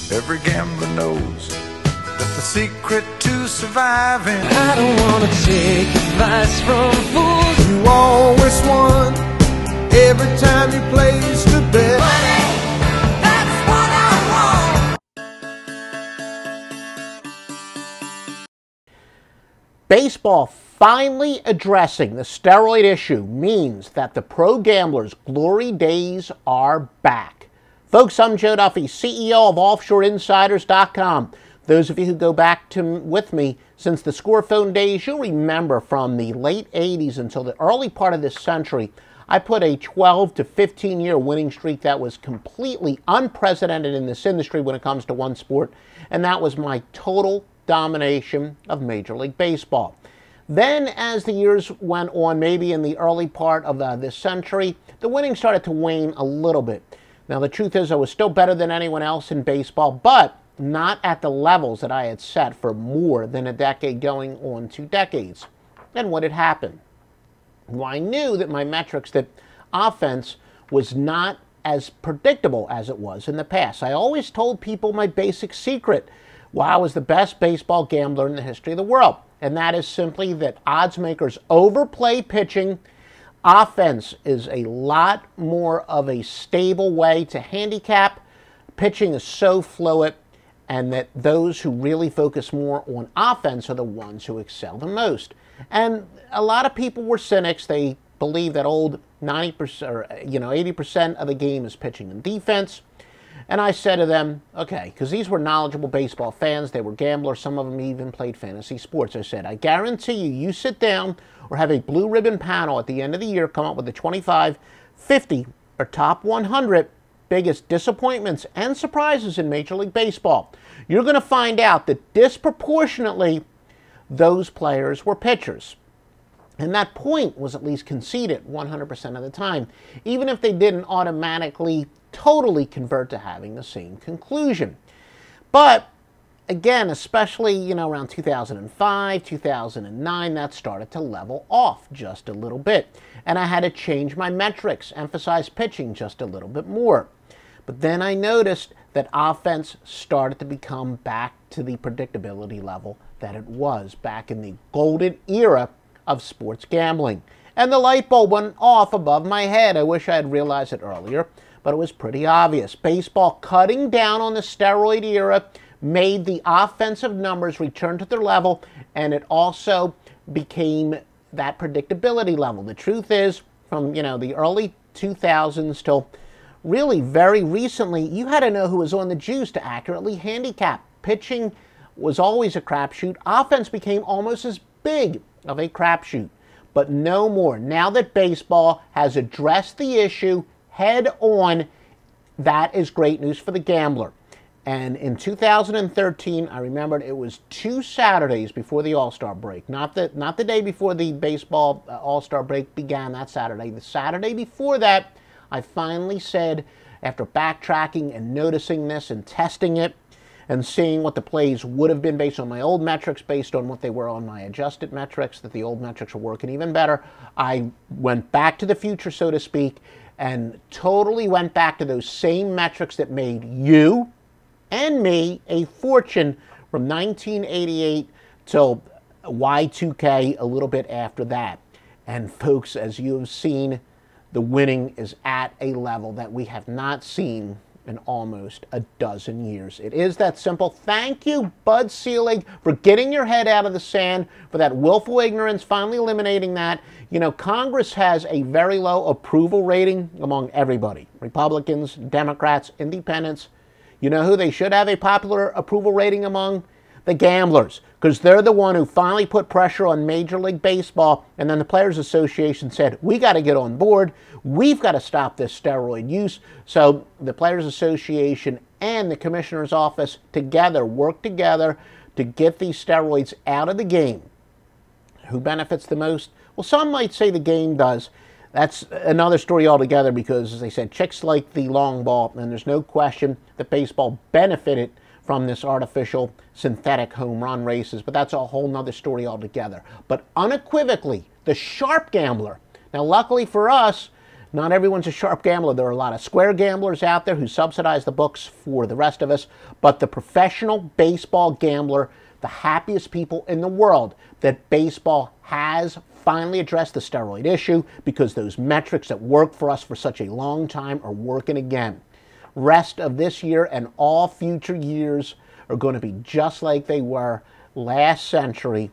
Every gambler knows that the secret to surviving. I don't wanna take advice from fools. You always won every time you placed a bet. Money, that's what I want. Baseball finally addressing the steroid issue means that the pro gamblers' glory days are back. Folks, I'm Joe Duffy, CEO of OffshoreInsiders.com. Those of you who go back with me since the score phone days, you'll remember from the late 80s until the early part of this century, I put a 12 to 15-year winning streak that was completely unprecedented in this industry when it comes to one sport, and that was my total domination of Major League Baseball. Then, as the years went on, maybe in the early part of this century, the winning started to wane a little bit. Now, the truth is I was still better than anyone else in baseball, but not at the levels that I had set for more than a decade, going on 2 decades. And what had happened? Well, I knew that my metrics, that offense was not as predictable as it was in the past. I always told people my basic secret. Well, I was the best baseball gambler in the history of the world. And that is simply that odds makers overplay pitching. Offense is a lot more of a stable way to handicap. Pitching is so fluid, and that those who really focus more on offense are the ones who excel the most. And a lot of people were cynics. They believe that old 90% or 80% of the game is pitching and defense. And I said to them, okay, because these were knowledgeable baseball fans, they were gamblers, some of them even played fantasy sports. I said, I guarantee you sit down or have a blue ribbon panel at the end of the year, come up with the 25, 50, or top 100 biggest disappointments and surprises in Major League Baseball. You're going to find out that disproportionately those players were pitchers. And that point was at least conceded 100% of the time, even if they didn't automatically totally convert to having the same conclusion. But again, especially around 2005, 2009, that started to level off just a little bit. And I had to change my metrics, emphasize pitching just a little bit more. But then I noticed that offense started to become back to the predictability level that it was back in the golden era of sports gambling. And the light bulb went off above my head. I wish I had realized it earlier, but it was pretty obvious. Baseball cutting down on the steroid era made the offensive numbers return to their level, and it also became that predictability level. The truth is, from the early 2000s till really very recently, you had to know who was on the juice to accurately handicap. Pitching was always a crapshoot. Offense became almost as big of a crapshoot, but no more. Now that baseball has addressed the issue head on, that is great news for the gambler. And in 2013, I remembered it was 2 Saturdays before the All-Star break, not the day before the baseball All-Star break began, that Saturday. The Saturday before that, I finally said, after backtracking and noticing this and testing it and seeing what the plays would have been based on my old metrics, based on what they were on my adjusted metrics, that the old metrics were working even better, I went back to the future, so to speak, and totally went back to those same metrics that made you and me a fortune from 1988 till Y2K, a little bit after that. And folks, as you have seen, the winning is at a level that we have not seen in almost a dozen years. It is that simple. Thank you, Bud Selig, for getting your head out of the sand, for that willful ignorance, finally eliminating that. Congress has a very low approval rating among everybody. Republicans, Democrats, Independents. You know who they should have a popular approval rating among? The gamblers, because they're the one who finally put pressure on Major League Baseball, and then the Players Association said, we got to get on board, we've got to stop this steroid use. So the Players Association and the Commissioner's Office together work together to get these steroids out of the game. Who benefits the most? Well, some might say the game does. That's another story altogether, because, as I said, chicks like the long ball, and there's no question that baseball benefited from this artificial synthetic home run races, but that's a whole nother story altogether. But unequivocally, the sharp gambler. Now, luckily for us, Not everyone's a sharp gambler. There are a lot of square gamblers out there who subsidize the books for the rest of us. But the professional baseball gambler, the happiest people in the world that baseball has finally addressed the steroid issue, because those metrics that worked for us for such a long time are working again. Rest of this year and all future years are going to be just like they were last century,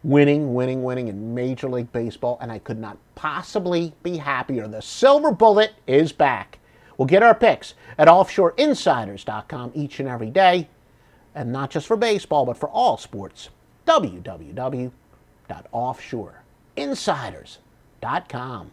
winning in Major League Baseball, and I could not possibly be happier. The silver bullet is back. We'll get our picks at offshoreinsiders.com each and every day, and not just for baseball, but for all sports. www.offshoreinsiders.com.